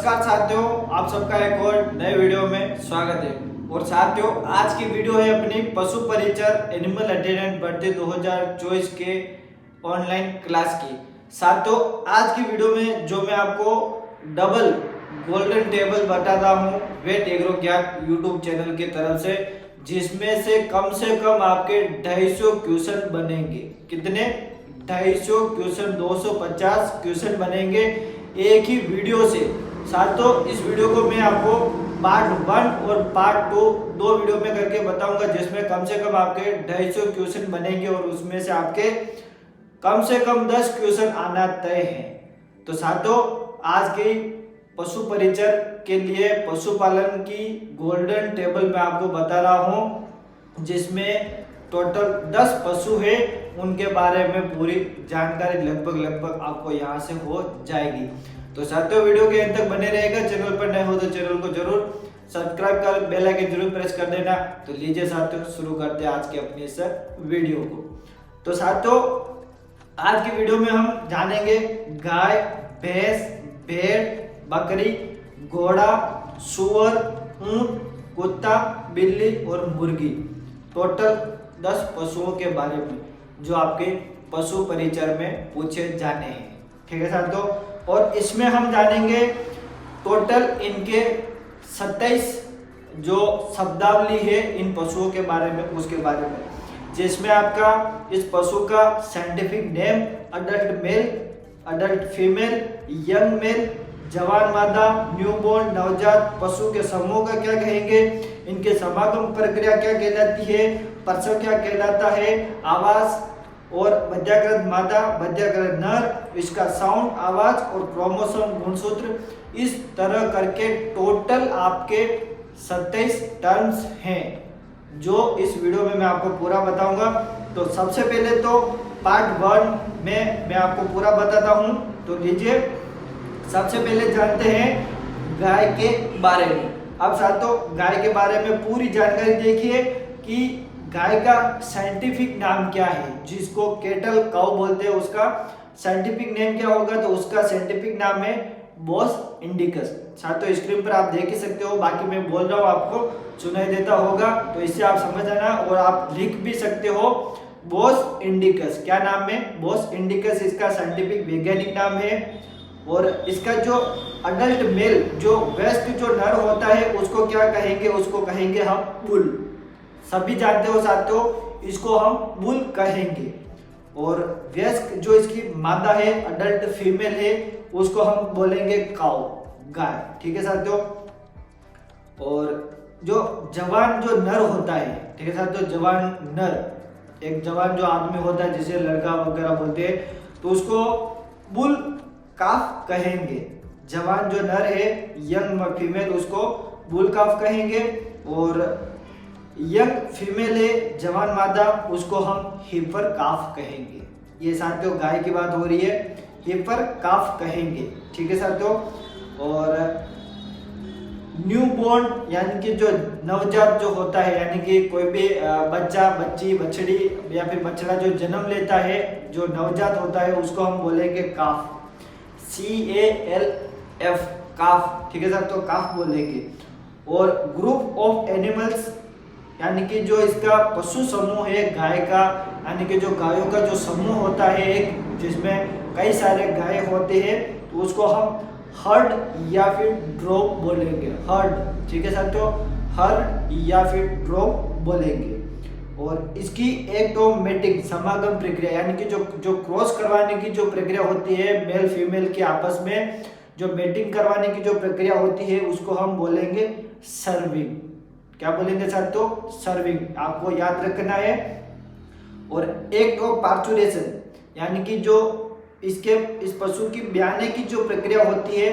नमस्कार साथियों, आप सबका एक और नए वीडियो में स्वागत है। और साथियों, आज की वीडियो है अपनी पशु परिचर एनिमल अटेंडेंट भर्ती 2024 के ऑनलाइन क्लास की। साथियों, आज की वीडियो में जो मैं आपको डबल गोल्डन टेबल बता रहा हूँ वेट एग्रो ज्ञान यूट्यूब चैनल की तरफ से, जिसमें से कम आपके 250 क्वेश्चन बनेंगे। कितने? 250 क्वेश्चन, 250 क्वेश्चन बनेंगे एक ही वीडियो से। साथियों, इस वीडियो को मैं आपको पार्ट 1 और पार्ट 2 दो वीडियो में करके बताऊंगा, जिसमें कम से कम आपके 250 क्वेश्चन बनेंगे और उसमें से आपके कम से कम 10 क्वेश्चन आना तय है। तो साथियों, आज की पशु परिचर के लिए पशुपालन की गोल्डन टेबल मैं आपको बता रहा हूं, जिसमें टोटल 10 पशु है, उनके बारे में पूरी जानकारी लगभग आपको यहाँ से हो जाएगी। तो साथियों, वीडियो के अंत तक बने रहेगा। चैनल पर नए हो तो चैनल को जरूर सब्सक्राइब कर बेल आइकन जरूर प्रेस कर देना। तो लीजिए साथियों, शुरू करते हैं आज की अपनी इस वीडियो को। तो साथियों, आज की वीडियो में हम जानेंगे गाय, भैंस, भेड़, बकरी, घोड़ा, सुअर, ऊंट, कुत्ता, बिल्ली और मुर्गी, टोटल 10 पशुओं के बारे में जो आपके पशु परिचर में पूछे जाने हैं। ठीक है साथियों, और इसमें हम जानेंगे टोटल इनके 27 जो शब्दावली है इन पशुओं के बारे में, उसके बारे में, जिसमें आपका इस पशु का scientific name, adult mail, adult female, young mail, जवान मादा, न्यूबॉर्न, नवजात पशु के समूह का क्या कहेंगे, इनके समागम प्रक्रिया क्या कहलाती है, प्रसव क्या कहलाता है, आवाज और मध्याग्रंथ मादा, मध्याग्रंथ नर, इसका साउंड, आवाज और क्रोमोसोम गुणसूत्र, इस तरह करके टोटल आपके 27 टर्म्स हैं, जो इस वीडियो में मैं आपको पूरा बताऊंगा। तो सबसे पहले तो पार्ट 1 में मैं आपको पूरा बताता हूं। तो लीजिए, सबसे पहले जानते हैं गाय के बारे में। अब साथियों, गाय के बारे में पूरी जानकारी देखिए कि गाय का साइंटिफिक नाम क्या है, जिसको कैटल काउ बोलते हैं, उसका साइंटिफिक नेम क्या होगा? तो उसका साइंटिफिक नाम है बोस इंडिकस। साथियों, स्क्रीन पर आप देख ही सकते हो, बाकी मैं बोल रहा हूँ आपको सुनाई देता होगा, तो इससे आप समझ आना। और आप लिख भी सकते हो बोस इंडिकस। क्या नाम है? बोस इंडिकस इसका साइंटिफिक वैज्ञानिक नाम है। और इसका जो अडल्ट मेल, जो वयस्क जो नर होता है, उसको क्या कहेंगे? उसको कहेंगे हम बुल। सभी जानते हो साथियों, इसको हम बुल कहेंगे। और वयस्क जो इसकी मादा है, अडल्ट फीमेल है, उसको हम बोलेंगे काउ, गाय। ठीक है साथियों। और जो जवान जो नर होता है, ठीक है साथियों, जवान नर, एक जवान जो आदमी होता है, जिसे लड़का वगैरह बोलते हैं, तो उसको बुल काफ कहेंगे। जवान जो नर है, यंग फीमेल, उसको बुल काफ कहेंगे। और यंग फीमेल है, जवान मादा, उसको हम हिपर काफ कहेंगे। ये साथियों गाय की बात हो रही है, हिपर काफ कहेंगे। ठीक है साथियों। और न्यूबॉर्न यानी कि जो नवजात जो होता है, यानी कि कोई भी बच्चा, बच्ची, बछड़ी या फिर बछड़ा जो जन्म लेता है, जो नवजात होता है, उसको हम बोलेंगे काफ, CALF, काफ। ठीक है साथियों, काफ बोलेंगे। और ग्रुप ऑफ एनिमल्स, यानी कि जो इसका पशु समूह है गाय का, यानी कि जो गायों का जो समूह होता है एक, जिसमें कई सारे गाय होते हैं, तो उसको हम हर्ड या फिर ड्रॉप बोलेंगे। हर्ड, ठीक है साथियों, हर्ड या फिर ड्रॉप बोलेंगे। और इसकी एक्टोमेटिक समागम प्रक्रिया, यानी कि जो क्रॉस करवाने की जो प्रक्रिया होती है, मेल फीमेल के आपस में जो मेटिंग करवाने की जो प्रक्रिया होती है, उसको हम बोलेंगे सर्विंग। क्या बोलेंगे साथियों? सर्विंग। आपको याद रखना है। और एक्ट ऑफ पार्चुरेशन, यानी कि जो इस पशु की ब्याने की जो प्रक्रिया होती है,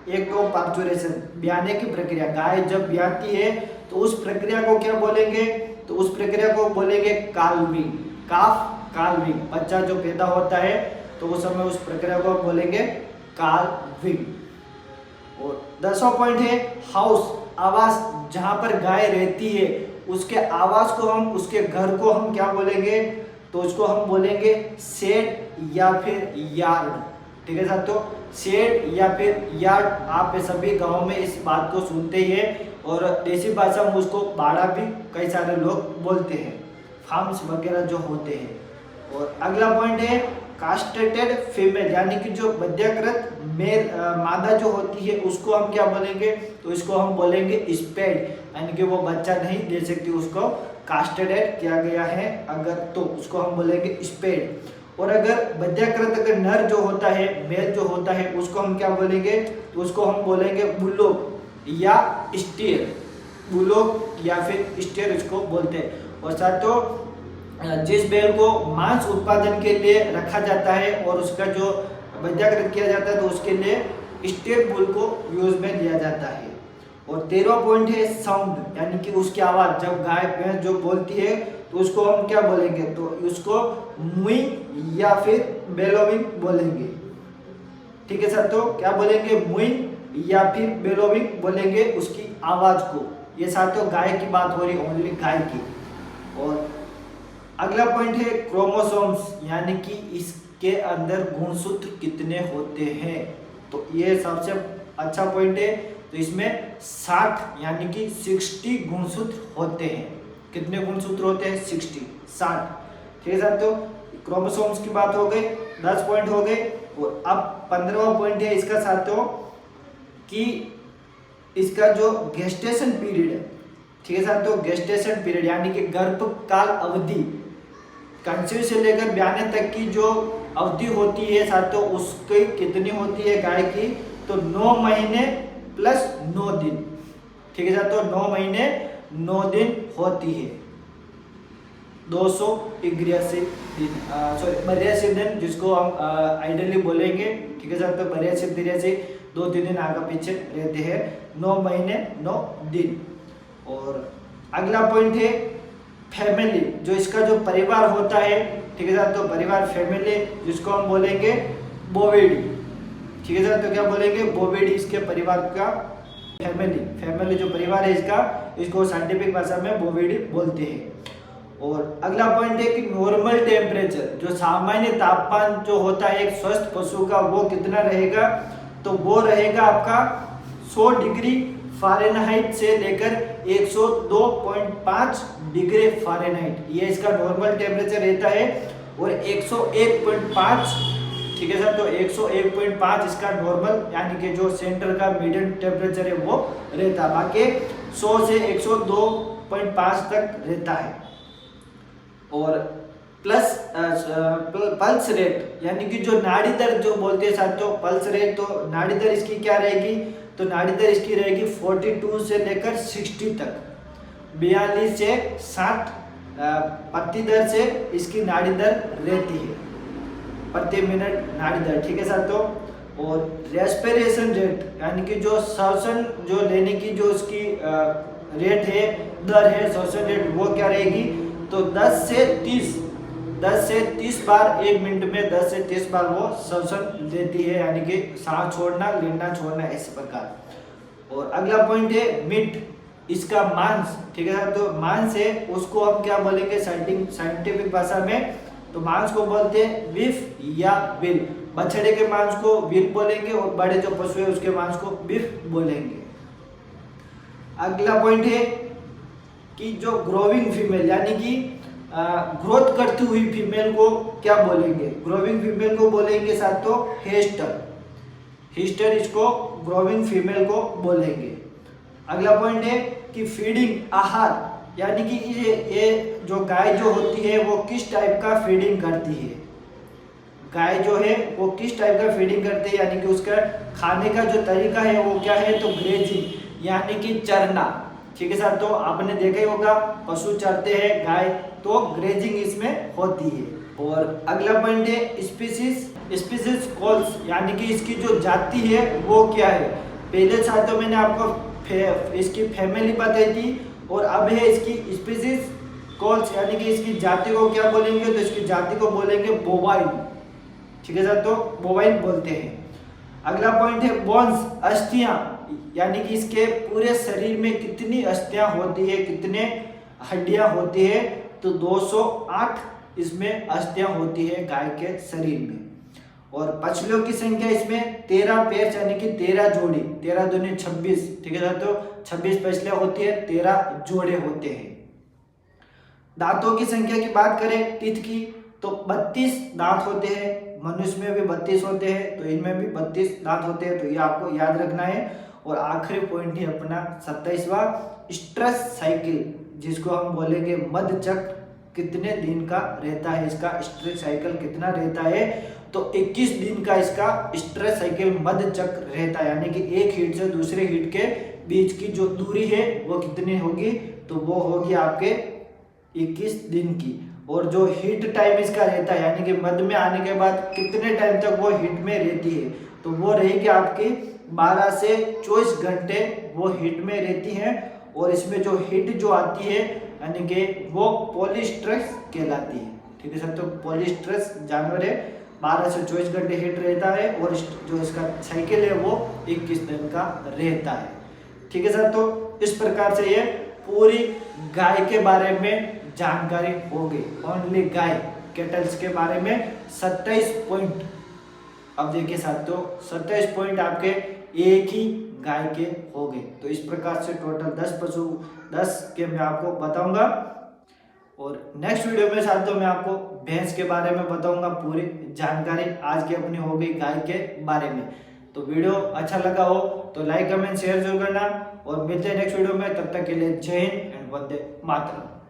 एक्ट ऑफ पार्चुरेशन, ब्याने की प्रक्रिया, गाय जब ब्याती है तो उस प्रक्रिया को क्या बोलेंगे? तो उस प्रक्रिया को बोलेंगे काल्विंग। काफ, काल्विंग। बच्चा जो पैदा होता है तो उस समय उस प्रक्रिया को बोलेंगे काल्विंग। और 10वां पॉइंट है हाउस, आवास, जहां पर गाय रहती है उसके आवास को हम, उसके घर को हम क्या बोलेंगे? तो उसको हम बोलेंगे शेड या फिर यार्ड। ठीक है साथियों। शेड या फिर यार्ड, आप सभी गाँव में इस बात को सुनते ही है, और देसी भाषा में उसको बाड़ा भी कई सारे लोग बोलते हैं, फार्म्स वगैरह जो होते हैं। और अगला पॉइंट है कास्ट्रेटेड फीमेल, यानी कि जो बध्याकृत मेल मादा जो होती है उसको हम क्या बोलेंगे, तो इसको हम बोलेंगे स्पेड, यानी कि वो बच्चा नहीं दे सकती, उसको कास्ट्रेटेड किया गया है अगर, तो उसको हम बोलेंगे स्पेड। और अगर बध्याकृत अगर नर जो होता है, मेल जो होता है, उसको हम क्या बोलेंगे, तो उसको हम बोलेंगे बुलोक या स्टीयर, बुलोक या फिर स्टीयर इसको बोलते हैं। और साथियों जिस बैल को मांस उत्पादन के लिए रखा जाता है और उसका जो बध्याकृत किया जाता है, तो उसके लिए स्टीयर बुल को यूज में लिया जाता है। और 13वां पॉइंट है साउंड, यानी कि उसकी आवाज, जब गाय भैंस जो बोलती है तो उसको हम क्या बोलेंगे, तो उसको मुई या फिर बेलोविंग बोलेंगे। ठीक है साथियों, क्या बोलेंगे, मुई या फिर बेलोविंग बोलेंगे उसकी आवाज को। ये साथियों गाय की बात हो रही, ओनली गाय की। और अगला पॉइंट है क्रोमोसोम्स, यानी कि इसके अंदर गुणसूत्र कितने होते हैं, तो ये सबसे अच्छा पॉइंट है। तो इसमें 60 यानी कि 60 गुणसूत्र होते हैं। कितने गुणसूत्र होते हैं, 60। ठीक है साथियों, क्रोमोसोम्स की बात हो गई, 10 पॉइंट हो गए। और अब 15वां पॉइंट है इसका साथियों कि इसका जो गेस्टेशन पीरियड है, ठीक है साथियों, गेस्टेशन पीरियड यानी कि गर्भकाल अवधि, कंसीव से लेकर ब्याने तक की जो अवधि होती है साथियों, उसकी कितनी होती है गाय की, तो 9 महीने प्लस 9 दिन। ठीक है साथियों, 9 महीने 9 दिन होती है, 283 दिन, सॉरी 82 दिन जिसको हम आइडियली बोलेंगे। ठीक है साथियों, 82-83 2-3 दिन आगे पीछे रहते हैं, 9 महीने 9 दिन। और अगला पॉइंट है फैमिली, जो इसका जो परिवार होता है, ठीक है साथियों, परिवार फैमिली जिसको हम बोलेंगे बोवेडी। ठीक है साथियों, क्या बोलेंगे, बोवेडी, इसके परिवार का फैमिली जो परिवार है इसका, इसको साइंटिफिक भाषा में बोवेडी बोलते हैं। और अगला पॉइंट है कि नॉर्मल टेम्परेचर, जो सामान्य तापमान जो होता है एक स्वस्थ पशु का, वो कितना रहेगा, तो वो रहेगा आपका 100 डिग्री फ़ारेनहाइट से लेकर 102.5 डिग्री फ़ारेनहाइट, ये इसका नॉर्मल टेम्परेचर रहता है। और 101.5, ठीक है सर, तो 101.5 इसका नॉर्मल यानी कि जो सेंटर का मीडियम टेम्परेचर है वो रहता है, बाकी 100 से 102.5 तक रहता है। और प्लस पल्स रेट, यानी कि जो नाड़ी दर जो बोलते हैं साथियों, पल्स रेट, तो नाड़ी दर इसकी क्या रहेगी, तो नाड़ी दर इसकी रहेगी 42 से लेकर 60 तक, 42 से 60 प्रति दर से इसकी नाड़ी दर रहती है, प्रति मिनट नाड़ी दर। ठीक है साथियों। और रेस्पिरेशन रेट, यानी कि जो श्वसन जो लेने की जो उसकी रेट है, दर है, श्वसन रेट, वो क्या रहेगी, तो 10 से 30 बार 1 मिनट में 10 से 30 बार वो श्वसन लेती है, यानी कि सांस छोड़ना, लेना, छोड़ना, इस प्रकार। और अगला पॉइंट है मीट, इसका मांस। ठीक है, तो मांस है उसको हम क्या बोलेंगे साइंटिफिक भाषा में, तो मांस को बोलते हैं बीफ या विल। बछड़े के मांस को विल बोलेंगे और बड़े जो पशु है उसके मांस को बीफ बोलेंगे। अगला पॉइंट है कि जो ग्रोविंग फीमेल, यानी कि ग्रोथ करती हुई फीमेल को क्या बोलेंगे, ग्रोविंग फीमेल को बोलेंगे साथियों हिस्टर, इसको ग्रोविंग फीमेल को बोलेंगे। अगला पॉइंट है कि फीडिंग, आहार, यानी कि ये जो गाय जो होती है वो किस टाइप का फीडिंग करती है, गाय जो है वो किस टाइप का फीडिंग करती है, यानी कि उसका खाने का जो तरीका है वो क्या है, तो ग्रेजिंग, यानी कि चरना। ठीक है साहब, तो आपने देखा ही होगा पशु चरते हैं गाय, तो ग्रेजिंग इसमें होती है। और अगला पॉइंट है स्पीसीज कॉल्स, यानी कि इसकी जो जाति है वो क्या है। पहले साथियों मैंने आपको इसकी फैमिली बताई थी, और अब है इसकी स्पीसीज कॉल्स, यानी कि इसकी जाति को क्या बोलेंगे, तो इसकी जाति को बोलेंगे बोवाइन। ठीक है सर, तो बोवाइन बोलते हैं। अगला पॉइंट है बोन्स, अस्थियां, यानी कि इसके पूरे शरीर में कितनी अस्थियां होती है, कितने हड्डियां होती है, तो 208 इसमें अस्थियां होती है गाय के शरीर में। और पछलियों की संख्या इसमें 13 पेयर यानी कि 13 जोड़ी, 13 दूनी 26, ठीक है साथियों, 26 पछलियां होती है, 13 जोड़े होते हैं। दांतों की संख्या की बात करें टीथ की, तो 32 दांत होते हैं, मनुष्य में भी 32 होते हैं, तो इनमें भी 32 दांत होते हैं, तो ये आपको याद रखना है। और आखिरी पॉइंट है अपना 27वां, स्ट्रेस साइकिल, जिसको हम बोलेंगे मध चक्र, कितने दिन का रहता है इसका स्ट्रेस साइकिल, कितना रहता है, तो 21 दिन का इसका स्ट्रेस साइकिल मध चक्र रहता है, यानी कि एक हीट से दूसरे हीट के बीच की जो दूरी है वो कितनी होगी, तो वो होगी आपके 21 दिन की। और जो हीट टाइम इसका रहता है, यानी कि मध में आने के बाद कितने टाइम तक वो हीट में रहती है, तो वो रहेगी आपकी 12 से 24 घंटे वो हीट में रहती है। और इसमें जो हीट जो आती है यानी कि वो पॉलीस्ट्रेस कहलाती है, ठीक है सर। तो पॉलीस्ट्रेस जानवर है, 12 से 24 घंटे हीट रहता है, और जो इसका साइकिल है वो 21 दिन का रहता है, ठीक है सर। तो इस प्रकार से ये पूरी गाय के बारे में जानकारी हो गई, ओनली गाय कैटल्स के बारे में 27 पॉइंट। अब देखिए साथियों, 27 पॉइंट आपके एक ही गाय के हो गए। तो इस प्रकार से टोटल 10 के मैं आपको बताऊंगा, और नेक्स्ट वीडियो में साथियों मैं आपको भैंस के बारे में बताऊंगा पूरी जानकारी। आज की अपनी हो गई गाय के बारे में। तो वीडियो अच्छा लगा हो तो लाइक कमेंट शेयर जरूर करना, और मिलते हैं नेक्स्ट वीडियो में। तब तक के लिए जय हिंद एंड वंदे मातरम।